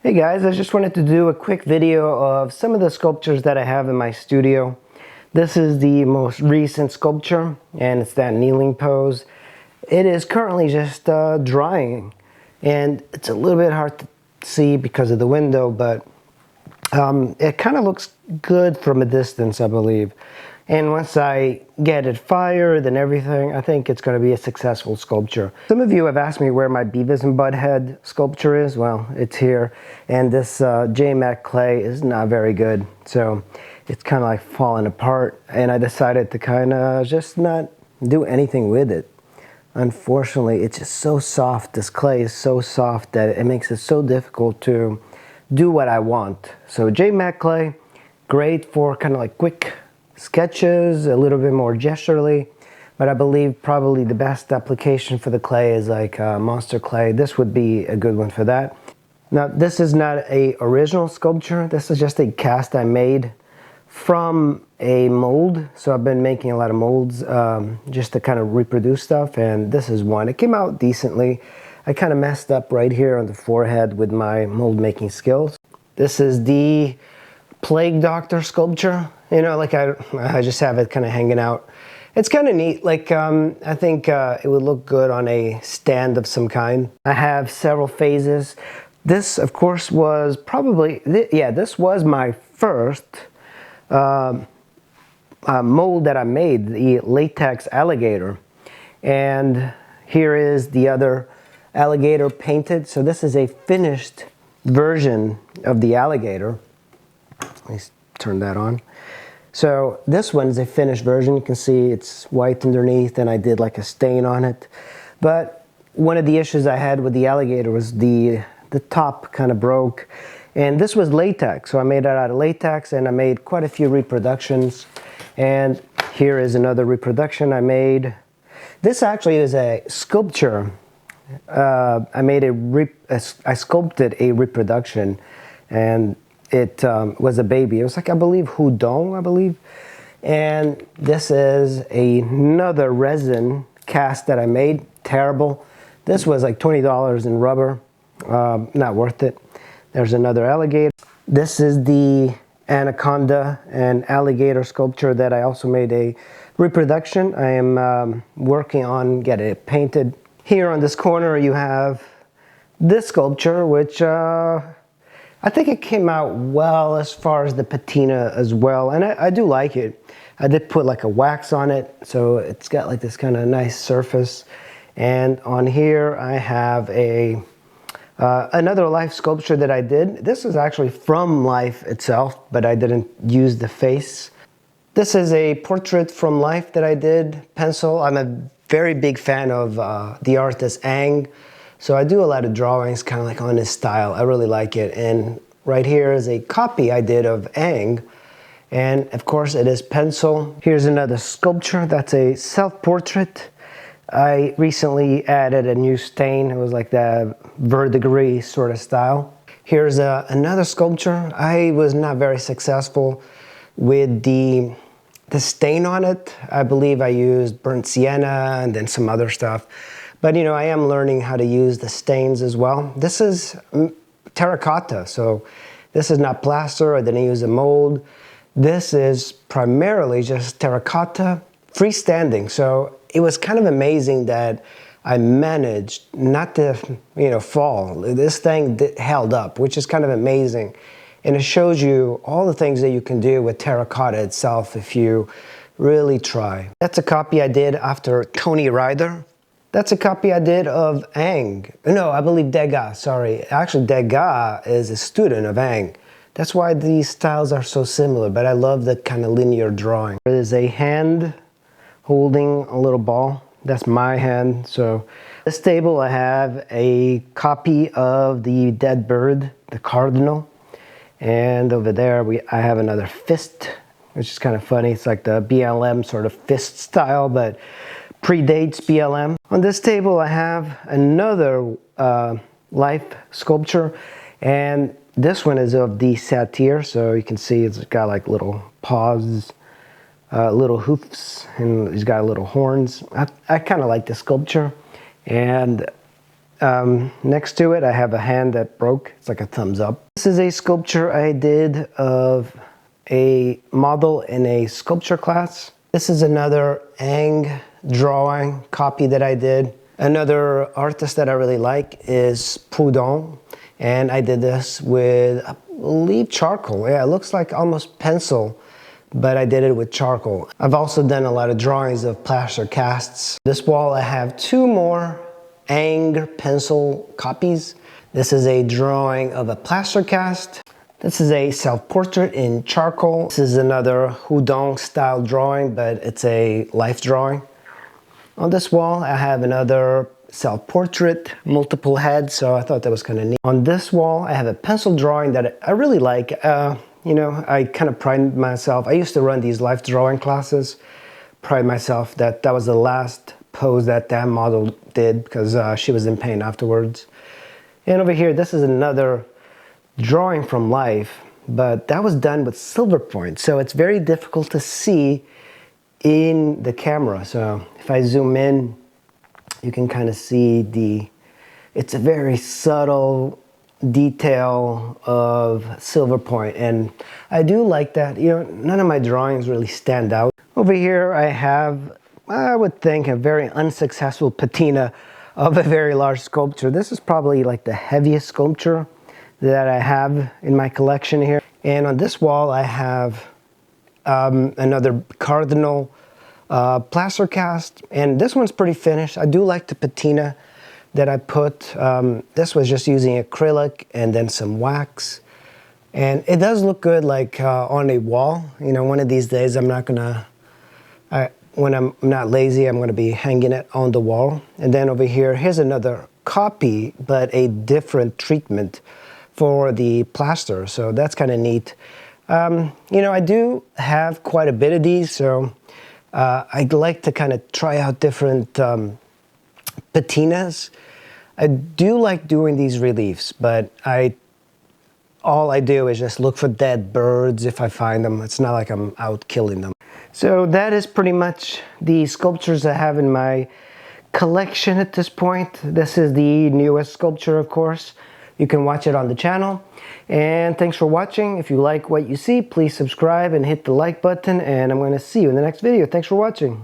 Hey guys, I just wanted to do a quick video of some of the sculptures that I have in my studio. This is the most recent sculpture, and it's that kneeling pose. It is currently just drying, and it's a little bit hard to see because of the window, but it kind of looks good from a distance, I believe. And once I get it fired and everything, I think it's going to be a successful sculpture. Some of you have asked me where my Beavis and Butthead sculpture is. Well, it's here. And this JMac clay is not very good. So it's kind of like falling apart. And I decided to kind of just not do anything with it. Unfortunately, it's just so soft. This clay is so soft that it makes it so difficult to do what I want. So JMac clay, great for kind of like quick sketches, a little bit more gesturally, but I believe probably the best application for the clay is like monster clay. This would be a good one for that. Now, this is not a original sculpture. This is just a cast I made from a mold. So I've been making a lot of molds just to kind of reproduce stuff, and this is one. It came out decently. I kind of messed up right here on the forehead with my mold making skills. This is the Plague Doctor sculpture. You know, like I just have it kind of hanging out. It's kind of neat. Like I think it would look good on a stand of some kind. I have several phases. This, of course, was probably, this was my first mold that I made, the latex alligator. And here is the other alligator painted. So this is a finished version of the alligator. Let me turn that on. So this one is a finished version. You can see it's white underneath, and I did like a stain on it. But one of the issues I had with the alligator was the top kind of broke. And this was latex, so I made it out of latex, and I made quite a few reproductions. And here is another reproduction I made. This actually is a sculpture. I sculpted a reproduction, and it was a baby. It was like, I believe, Houdon, I believe. And this is another resin cast that I made. Terrible. This was like $20 in rubber. Not worth it. There's another alligator. This is the anaconda and alligator sculpture that I also made a reproduction. I am working on getting it painted. Here on this corner you have this sculpture, which I think it came out well as far as the patina as well, and I do like it. I did put like a wax on it, so it's got like this kind of nice surface. And on here I have another life sculpture that I did. This is actually from life itself, but I didn't use the face. This is a portrait from life that I did, pencil. I'm a very big fan of the artist Ang. So I do a lot of drawings kind of like on his style. I really like it. And right here is a copy I did of Ang. And of course it is pencil. Here's another sculpture. That's a self-portrait. I recently added a new stain. It was like the verdigris sort of style. Here's another sculpture. I was not very successful with the stain on it. I believe I used burnt sienna and then some other stuff. But you know, I am learning how to use the stains as well. This is terracotta, so this is not plaster. I didn't use a mold. This is primarily just terracotta, freestanding. So it was kind of amazing that I managed not to, fall. This thing held up, which is kind of amazing. And it shows you all the things that you can do with terracotta itself if you really try. That's a copy I did after Tony Ryder. That's a copy I did of Ang. No, I believe Degas, sorry. Actually, Degas is a student of Ang. That's why these styles are so similar, but I love that kind of linear drawing. There is a hand holding a little ball. That's my hand. So this table I have a copy of the dead bird, the cardinal. And over there I have another fist, which is kind of funny. It's like the BLM sort of fist style, but predates BLM. On this table I have another life sculpture, and this one is of the satyr, so you can see it's got like little paws, little hoofs, and he's got little horns. I kind of like the sculpture, and Next to it, I have a hand that broke. It's like a thumbs up. This is a sculpture I did of a model in a sculpture class. This is another Ang drawing copy that I did. Another artist that I really like is Proudhon, and I did this with, I believe, charcoal. Yeah, it looks like almost pencil, but I did it with charcoal. I've also done a lot of drawings of plaster casts. This wall, I have two more Ang pencil copies. This is a drawing of a plaster cast. This is a self-portrait in charcoal. This is another Houdon style drawing, but it's a life drawing. On this wall, I have another self-portrait, multiple heads, so I thought that was kind of neat. On this wall, I have a pencil drawing that I really like. You know, I kind of pride myself. I used to run these life drawing classes. Pride myself that that was the last pose that that model did because she was in pain afterwards. And over here, this is another drawing from life, but that was done with silver point, so it's very difficult to see in the camera. So if I zoom in, you can kind of see it's a very subtle detail of silver point, and I do like that. You know, none of my drawings really stand out. Over here I have, I would think, a very unsuccessful patina of a very large sculpture. This is probably like the heaviest sculpture that I have in my collection here. And on this wall I have another cardinal plaster cast, and this one's pretty finished. I do like the patina that I put. This was just using acrylic and then some wax, and it does look good like on a wall. You know, one of these days I'm not gonna, when I'm not lazy, I'm gonna be hanging it on the wall. And then over here, here's another copy but a different treatment for the plaster, so that's kind of neat. You know, I do have quite a bit of these, so I'd like to kind of try out different patinas. I do like doing these reliefs, but all I do is just look for dead birds if I find them. It's not like I'm out killing them. So that is pretty much the sculptures I have in my collection at this point. This is the newest sculpture, of course. You can watch it on the channel. And thanks for watching. If you like what you see, please subscribe and hit the like button, and I'm going to see you in the next video. Thanks for watching.